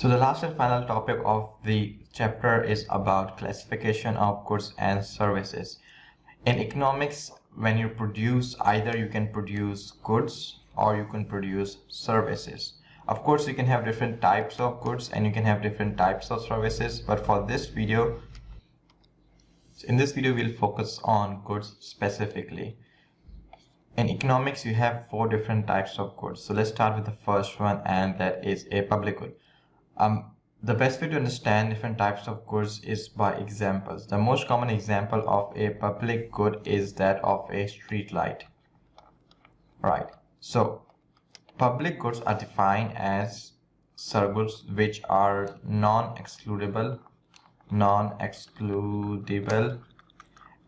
So the last and final topic of the chapter is about classification of goods and services. In economics, when you produce, either you can produce goods or you can produce services. Of course, you can have different types of goods and you can have different types of services, but for this video, in this video, we'll focus on goods specifically. In economics, you have 4 different types of goods. So let's start with the first one, and that is a public good. The best way to understand different types of goods is by examples. The most common example of a public good is that of a street light. Right. So public goods are defined as goods which are non-excludable,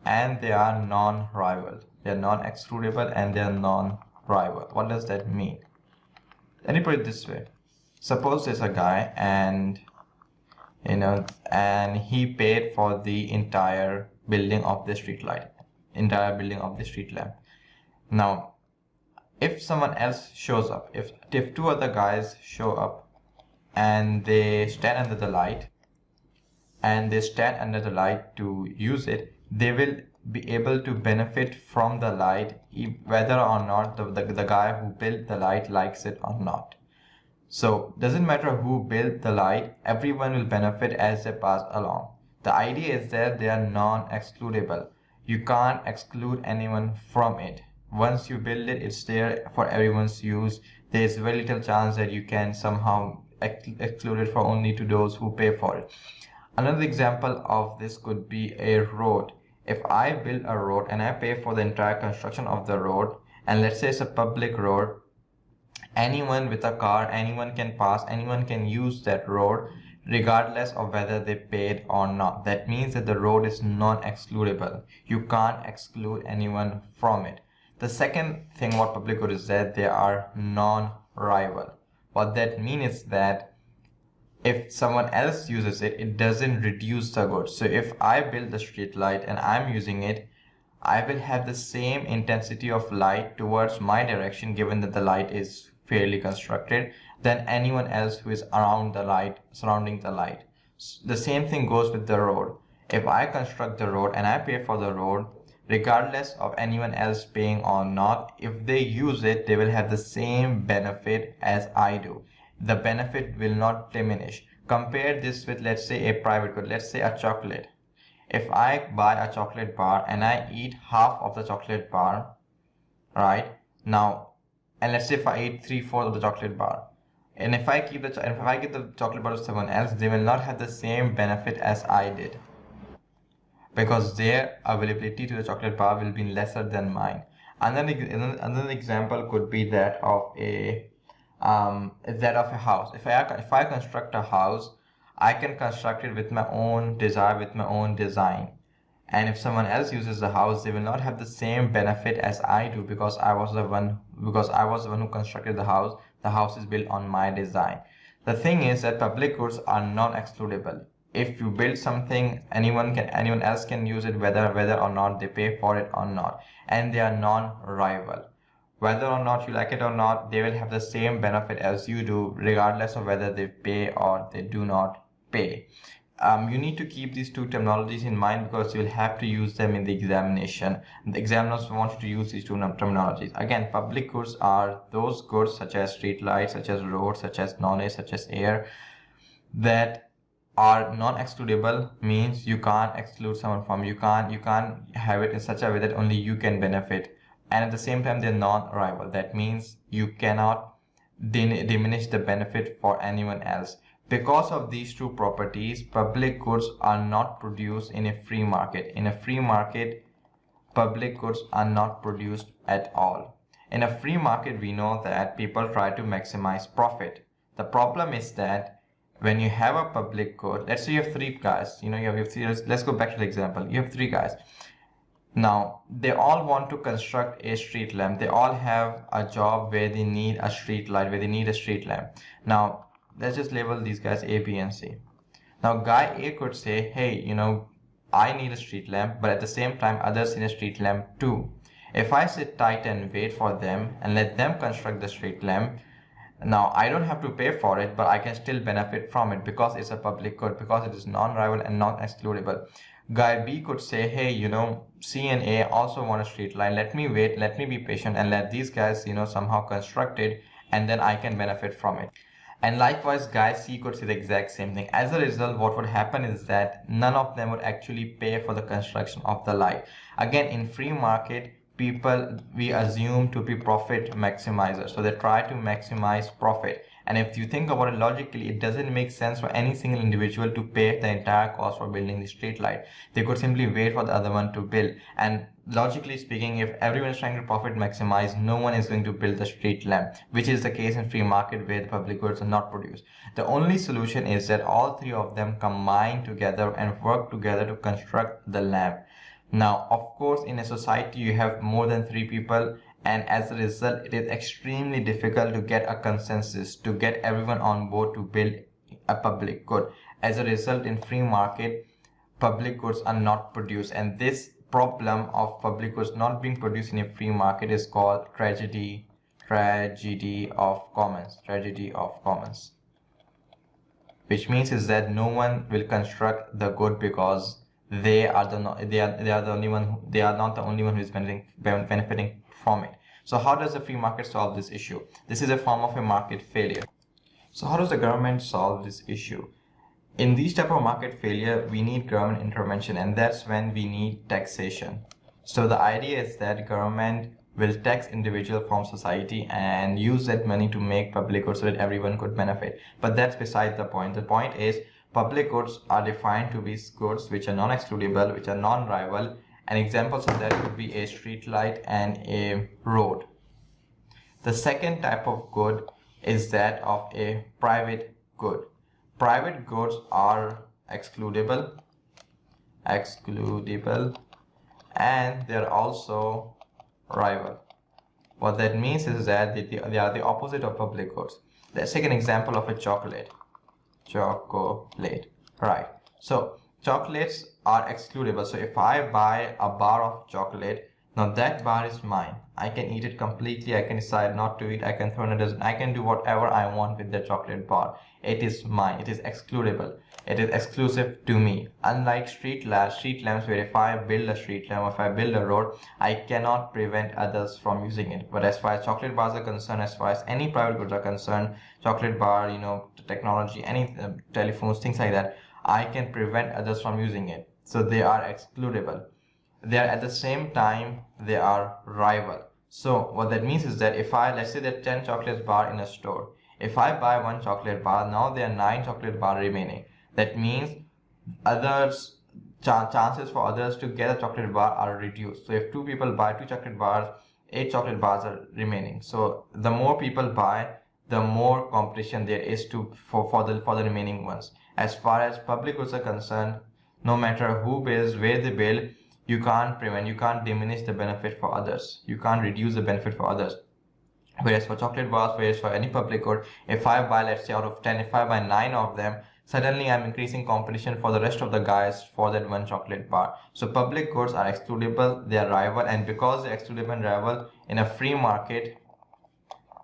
and they are non-rival. They are non-excludable and they are non-rival. What does that mean? Let me put it this way. Suppose there's a guy and he paid for the entire building of the street light, entire building of the street lamp. Now, if someone else shows up, if 2 other guys show up and they stand under the light to use it, they will be able to benefit from the light whether or not the guy who built the light likes it or not. So doesn't matter who built the light, everyone will benefit as they pass along. The idea is that they are non-excludable. You can't exclude anyone from it. Once you build it, it's there for everyone's use. There is very little chance that you can somehow exclude it for only to those who pay for it. Another example of this could be a road. If I build a road and I pay for the entire construction of the road, and let's say it's a public road, anyone with a car, anyone can pass, anyone can use that road regardless of whether they paid or not. That means that the road is non-excludable. You can't exclude anyone from it. The second thing about public good is that they are non-rival. What that means is that if someone else uses it, it doesn't reduce the good. So if I build the street light and I'm using it, I will have the same intensity of light towards my direction, given that the light is fairly constructed, than anyone else who is around the light, surrounding the light. The same thing goes with the road. If I construct the road and I pay for the road, regardless of anyone else paying or not, if they use it, they will have the same benefit as I do. The benefit will not diminish. Compare this with, let's say, a private good. Let's say a chocolate. If I buy a chocolate bar and I eat half of the chocolate bar, right now, and let's say if I eat 3/4 of the chocolate bar, and if I give the chocolate bar to someone else, they will not have the same benefit as I did, because their availability to the chocolate bar will be lesser than mine. Another example could be that of a house. If I construct a house, I can construct it with my own desire, with my own design. And if someone else uses the house, they will not have the same benefit as I do, because I was the one who constructed the house. The house is built on my design. The thing is that public goods are non-excludable. If you build something, anyone else can use it whether or not they pay for it or not. And they are non-rival. Whether or not you like it or not, they will have the same benefit as you do, regardless of whether they pay or they do not pay. You need to keep these 2 terminologies in mind, because you will have to use them in the examination. The examiners want you to use these 2 terminologies. Again, public goods are those goods such as street lights, such as roads, such as knowledge, such as air, that are non-excludable. Means you can't exclude someone from. You can't have it in such a way that only you can benefit. And at the same time, they're non-rival. That means you cannot diminish the benefit for anyone else. Because of these 2 properties, public goods are not produced in a free market. In a free market, public goods are not produced at all. In a free market, we know that people try to maximize profit. The problem is that when you have a public good, let's say you have 3 guys, let's go back to the example. You have 3 guys. Now, they all want to construct a street lamp. They all have a job where they need a street light, where they need a street lamp. Now, let's just label these guys A, B, and C. Now, guy A could say, hey, I need a street lamp, but at the same time, others need a street lamp too. If I sit tight and wait for them and let them construct the street lamp, Now, I don't have to pay for it, but I can still benefit from it because it's a public good, because it is non-rival and non-excludable. Guy B could say, hey, C and A also want a street line. Let me wait, let me be patient, and let these guys, somehow construct it, and then I can benefit from it. And likewise, guy C could say the exact same thing. As a result, what would happen is that none of them would actually pay for the construction of the light. Again, in free market, people we assume to be profit maximizers, so they try to maximize profit. And if you think about it logically, it doesn't make sense for any single individual to pay the entire cost for building the street light. They could simply wait for the other one to build. And logically speaking, if everyone is trying to profit maximize, no one is going to build the street lamp, which is the case in free market where the public goods are not produced. The only solution is that all three of them combine together and work together to construct the lamp. Now, of course, in a society, you have more than three people, and as a result, it is extremely difficult to get a consensus, to get everyone on board to build a public good. As a result, in free market, public goods are not produced, and this problem of public goods not being produced in a free market is called tragedy of commons, which means is that no one will construct the good because they are the only one, they are not the only one who is benefiting from it. So how does the free market solve this issue? This is a form of a market failure. So how does the government solve this issue? In these type of market failure, we need government intervention, and that's when we need taxation. So the idea is that government will tax individual from society and use that money to make public goods so that everyone could benefit. But that's beside the point. The point is public goods are defined to be goods which are non-excludable, which are non-rival, and examples of that could be a street light and a road. The second type of good is that of a private good. Private goods are excludable, and they're also rival. What that means is that they are the opposite of public goods. Let's take an example of a chocolate, right? So chocolates are excludable. So if I buy a bar of chocolate, now that bar is mine. I can eat it completely. I can decide not to eat. I can throw it in. I can do whatever I want with the chocolate bar. It is mine. It is excludable. It is exclusive to me. Unlike street lamps, where if I build a street lamp, or if I build a road, I cannot prevent others from using it. But as far as chocolate bars are concerned, as far as any private goods are concerned, chocolate bar, technology, any telephones, things like that, I can prevent others from using it. So they are excludable. They are at the same time, they are rival. So what that means is that if let's say there are 10 chocolate bar in a store. If I buy one chocolate bar, now there are 9 chocolate bar remaining. That means chances for others to get a chocolate bar are reduced. So if 2 people buy 2 chocolate bars, 8 chocolate bars are remaining. So the more people buy, the more competition there is for the remaining ones. As far as public goods are concerned, no matter who builds, where they build, you can't diminish the benefit for others. You can't reduce the benefit for others. Whereas for chocolate bars, whereas for any public good, if I buy, let's say out of 10, if I buy 9 of them, suddenly I'm increasing competition for the rest of the guys for that one chocolate bar. So public goods are excludable, they are rival, and because they're excludable and rival in a free market,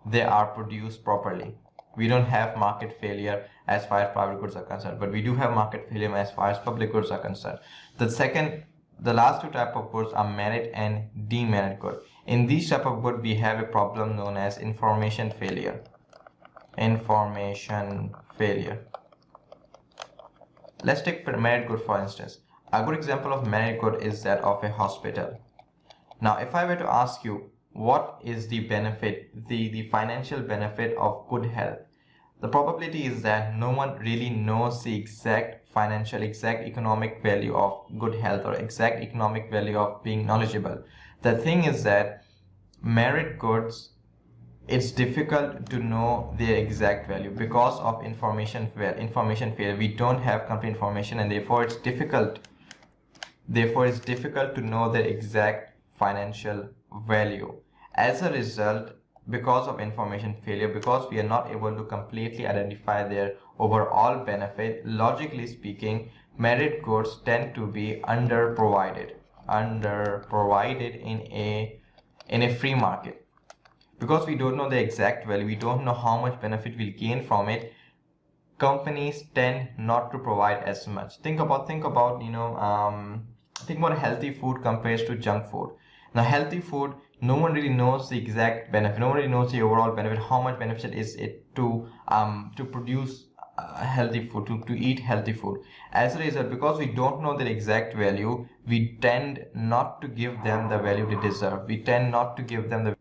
they are produced properly. We don't have market failure as far as private goods are concerned, but we do have market failure as far as public goods are concerned. The last 2 types of goods are merit and demerit good. In these type of good, we have a problem known as information failure. Let's take merit good for instance. A good example of merit good is that of a hospital. Now, if I were to ask you, what is the benefit, the financial benefit of good health? The probability is that no one really knows the exact economic value of good health or exact economic value of being knowledgeable. The thing is that merit goods, it's difficult to know their exact value because of information failure. We don't have complete information, and therefore it's difficult to know their exact financial value. As a result, because of information failure, because we are not able to completely identify their overall benefit, logically speaking, merit goods tend to be underprovided in a free market. because we don't know the exact value, we don't know how much benefit we'll gain from it, companies tend not to provide as much. Think about healthy food compared to junk food. Now, healthy food, no one really knows the exact benefit. No one really knows the overall benefit. How much beneficial is it to produce healthy food, to eat healthy food? As a result, because we don't know their exact value, we tend not to give them the value they deserve. We tend not to give them the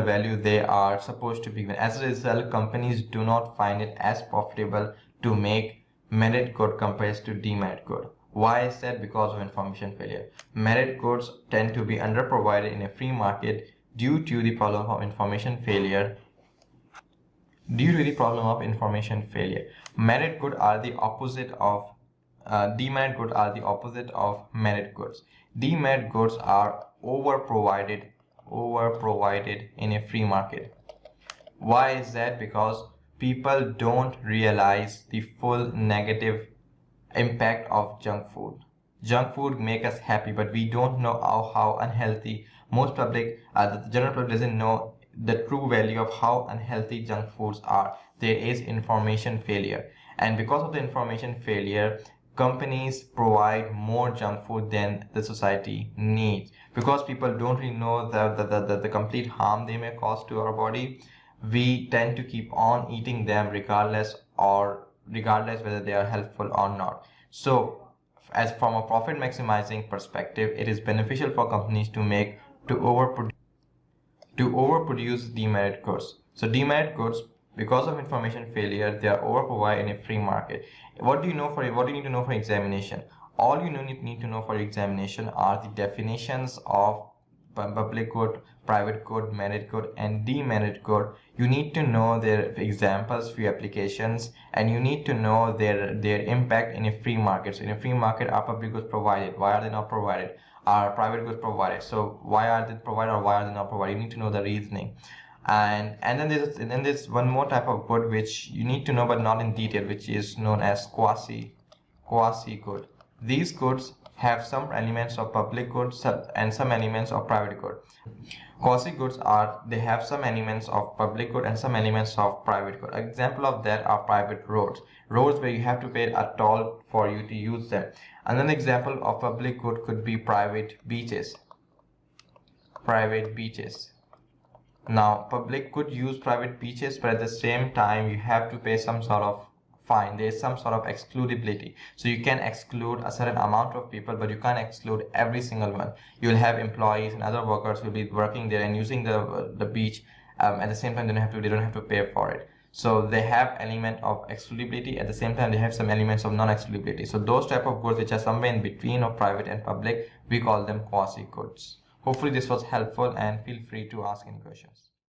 value they are supposed to be given. As a result, companies do not find it as profitable to make merit good compared to demerit good. Why is that? Because of information failure. Merit goods tend to be underprovided in a free market due to the problem of information failure. Merit goods are the opposite of demerit goods are the opposite of merit goods. Demerit goods are overprovided in a free market. Why is that? Because people don't realize the full negative impact of junk food. Junk food make us happy, but we don't know how unhealthy. Most public, the general public doesn't know the true value of how unhealthy junk foods are. There is information failure, and because of the information failure, companies provide more junk food than the society needs. Because people don't really know the complete harm they may cause to our body, we tend to keep on eating them regardless whether they are helpful or not. So, as from a profit maximizing perspective, it is beneficial for companies to overproduce demerit goods. So demerit goods, because of information failure, they are overprovided in a free market. What do you need to know for examination? All you need to know for examination are the definitions of public good, private good, merit good, and demerit good. You need to know their examples for your applications, and you need to know their impact in a free market. So in a free market, are public goods provided? Why are they not provided? Are private goods provided? So why are they provided or why are they not provided? You need to know the reasoning. And then there's one more type of good which you need to know but not in detail, which is known as quasi good. These goods have some elements of public goods and some elements of private good. Quasi goods they have some elements of public good and some elements of private good. Example of that are private roads where you have to pay a toll for you to use them. Another example of public good could be private beaches. Now, public could use private beaches, but at the same time, you have to pay some sort of fine. There is some sort of excludability. So you can exclude a certain amount of people, but you can't exclude every single one. You will have employees and other workers who will be working there and using the beach. At the same time, they don't have to pay for it. So they have element of excludability. At the same time, they have some elements of non-excludability. So those type of goods which are somewhere in between of private and public, we call them quasi goods. Hopefully this was helpful, and feel free to ask any questions.